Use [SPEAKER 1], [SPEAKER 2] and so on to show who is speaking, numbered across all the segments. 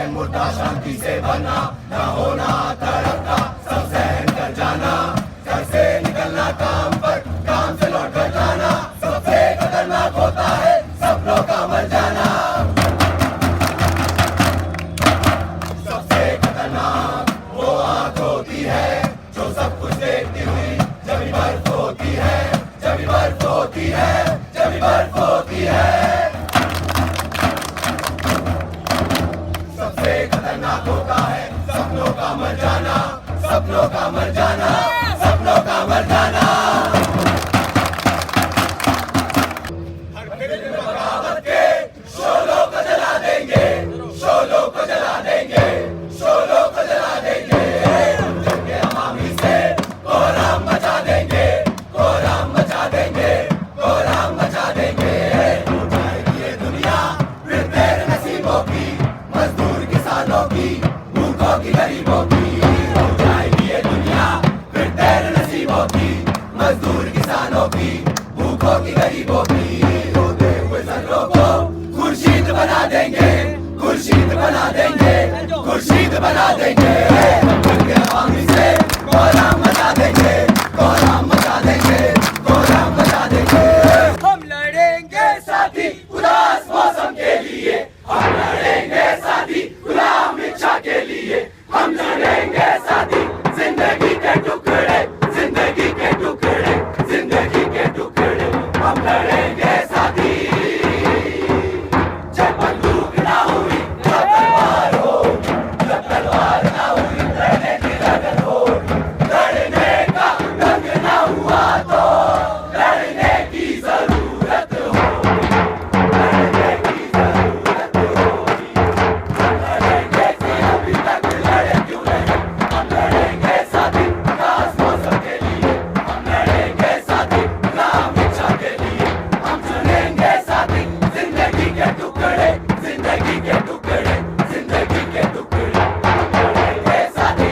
[SPEAKER 1] है मुद्दा शांति से भरना, न होना तड़प का सब सहन कर जाना, घर से निकलना काम पर, काम से लौट कर जाना, सबसे खतरनाक होता है सपनों का मर जाना। सबसे खतरनाक वो आँख होती है जो सब कुछ देखती हुई जब बर्फ होती है, जब बर्फ होती है, जब बर्फ होती है। सबसे खतरनाक होता है सपनों का मर जाना, सपनों का मर जाना, सपनों का मर जाना। बगावत के शोलों को जला देंगे, शोलों को जला देंगे, शोलों को जला देंगे। जंगे अवामी से कोहराम मचा देंगे, कोहराम मचा देंगे, कोहराम मचा देंगे। हो जाएगी ये दुनिया फिर तेरे नसीबों की, मजदूर किसानों की, भूखों की, गरीबों की। हो जाएगी ये दुनिया फिर तेरे नसीबों की, मजदूर किसानों की, भूखों की, गरीबों की। रोते हुए सरों को खुर्शीद बना देंगे, खुर्शीद बना देंगे, खुर्शीद बना देंगे। जंगे अवामी से कोहराम मचा देंगे, कोहराम मचा देंगे, कोहराम मचा देंगे।
[SPEAKER 2] हम लड़ेंगे
[SPEAKER 1] साथी उदास मौसम के लिए, हम लड़ेंगे साथी गुलाम इच्छा के लिए, हम लड़ेंगे साथी जिंदगी के टुकड़े, जिंदगी के टुकड़े, जिंदगी के टुकड़े। हम लड़ेंगे साथी जब बंदूक ना हुई जब तलवार हो, जब तलवार ना हुई लड़ने की लगन हो, लड़ने का ढंग ना हुआ तो लड़ने की जरूरत हो, लड़ने की जरूरत होगी। हम लड़ेंगे कि अभी तक लड़े क्यों नहीं, हम लड़ेंगे साथी उदास मौसम के लिए, हम लड़ेंगे साथी गुलाम इच्छा के लिए, हम चुनेंगे साथी जिंदगी के टुकड़े, जिंदगी के टुकड़े, जिंदगी के टुकड़े। हम लड़ेंगे साथी।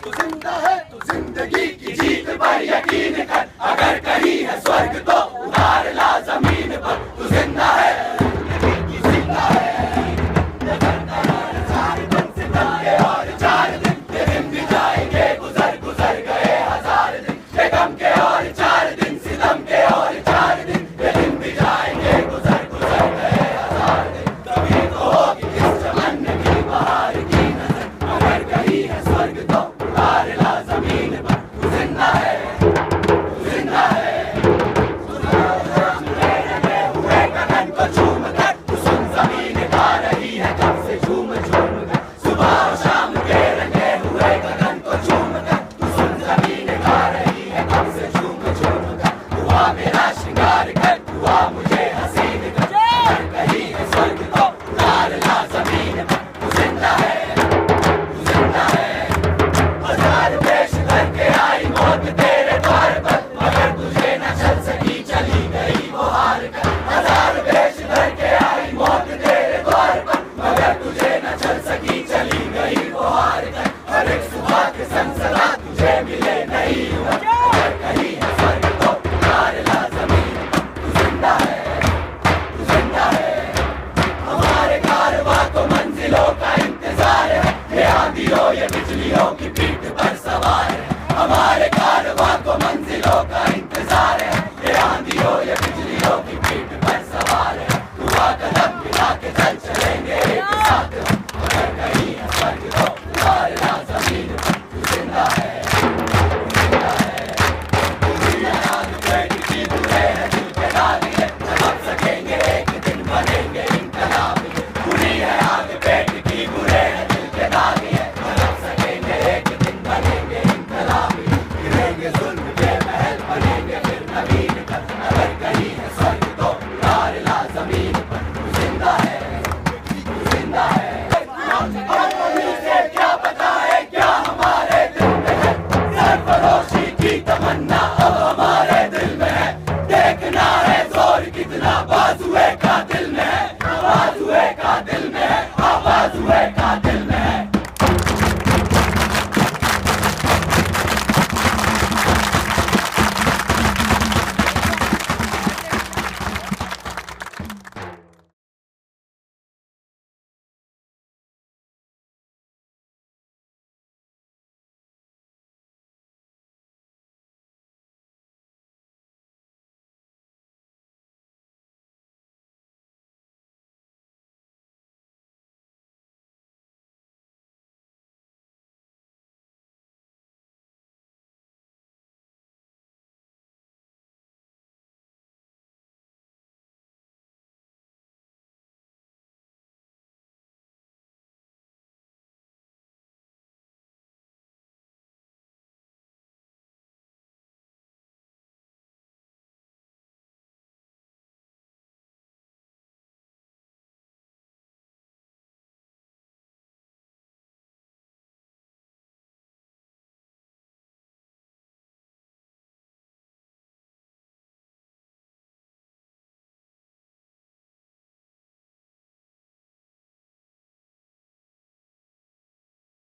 [SPEAKER 1] तू जिंदा है तो जिंदगी की जीत पर यकीन कर, अगर कहीं है स्वर्ग तो उतार ला जमीन पर। तू जिंदा है, जिंदगी की जिंदा है, चार दिन सितम के और 4 दिन, ये दिन भी जाएंगे गुजर गुजर गए 1000 दिन। ये गम के और 4 दिन, सितम के और 4 दिन, ये दिन भी जाएंगे गुजर गुजर गए 1000 दिन। कभी तो होगी इस चमन की बहार की नजर, अगर कहीं है स्वर्ग तो उतार ला जमीन पर। तू जिंदा है, तू जिंदा है, लगे हुए गगन को झूम कर, तू सुन जमीन गा रही है कब से झूम झूम कर। सुबह और शाम के रंगे हुए गगन को झूम कर, तू सुन जमीन गा रही है कब से झूम झूम कर। हुआ मेरा श्रृंगार कर, हुआ मुझे हसीन कर, अगर कहीं है स्वर्ग तो उतार ला जमीन पर। तू जिंदा है, तू जिंदा है। 1000 पेश करके आई मौत तेरे द्वार पर, मगर तुझे न चल सकी चली गई वो हार कर। 1000 पेश करके आई मौत तेरे द्वार पर, मगर तुझे न चल सकी चली गई वो हार कर। हर एक सुबह के संग सदा तुझे मिले नहीं हुआ, अगर कहीं है स्वर्ग तो उतार ला जमीन पर। तू जिंदा है, तू जिंदा है। हमारे कारवां को मंजिलों का इंतजार है, ये आंधियों ये बिजलियों की पीठ पर सवार है। हमारे कारवां को मंजिलों का